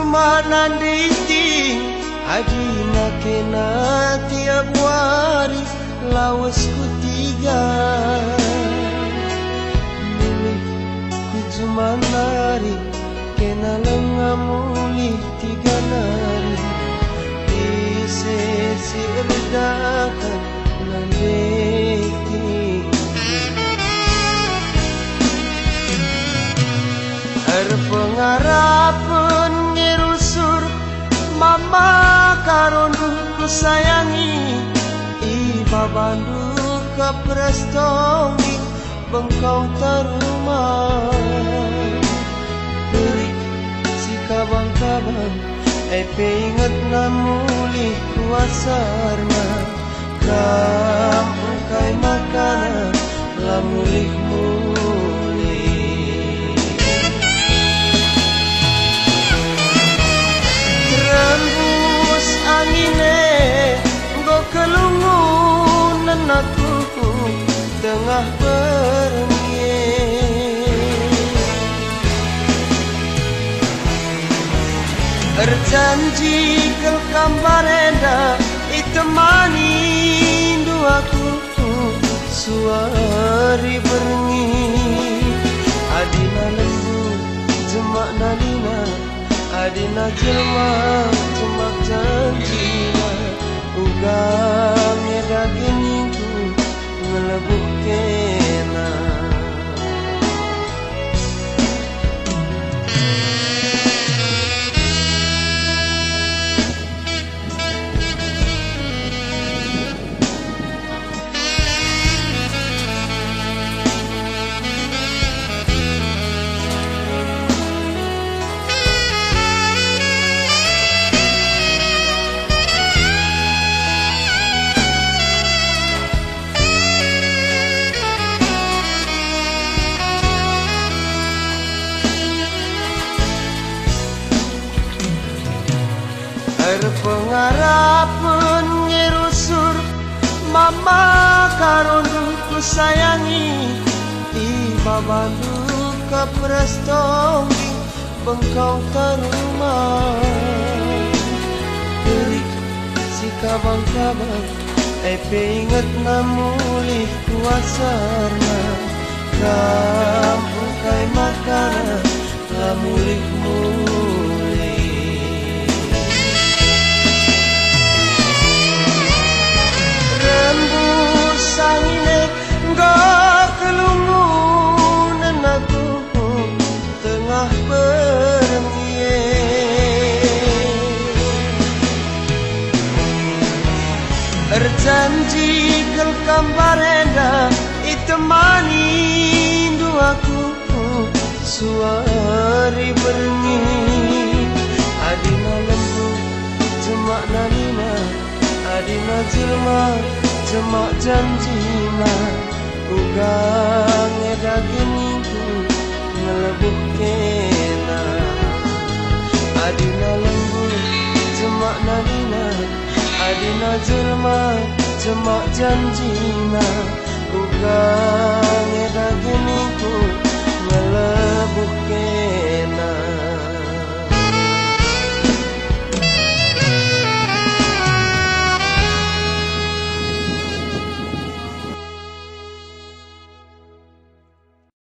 cuma nanditi adina kena tiap hari lawas ku tiga milih ku cuma nari kena lengah mulih tiga nari isesi redakan nanditi pengharapan ngirusur mama karonu ku sayangi iba bandu ke prestongi bengkau terumah beri si kabang-kabang epe inget namuli kuasarna kamu kai makanan lamulih muli rembus angine go kelungunan aku tengah bernye berjanji kel kambarenda itemani duaku suari bernyi adina lembu jemak nalina adina jelma jemak janjina ugang dagingku ngelebuk kena pengharapan ngirusur mama karonu ku sayangi tiba bandu ke prestongi bengkau terumah beri si kabang-kabang epe inget namulih kuasarna kamu kai makanan lamulih muli sangine go kelungunan aku tengah bernye berjanji kel kambarenda itemani duaku suari bernyi adina lembu jemak nalina adina jelma jemak janjina ugang dagingku ngelebuk kena adina lembu jemak nalina adina jelma jemak janjina ugang dagingku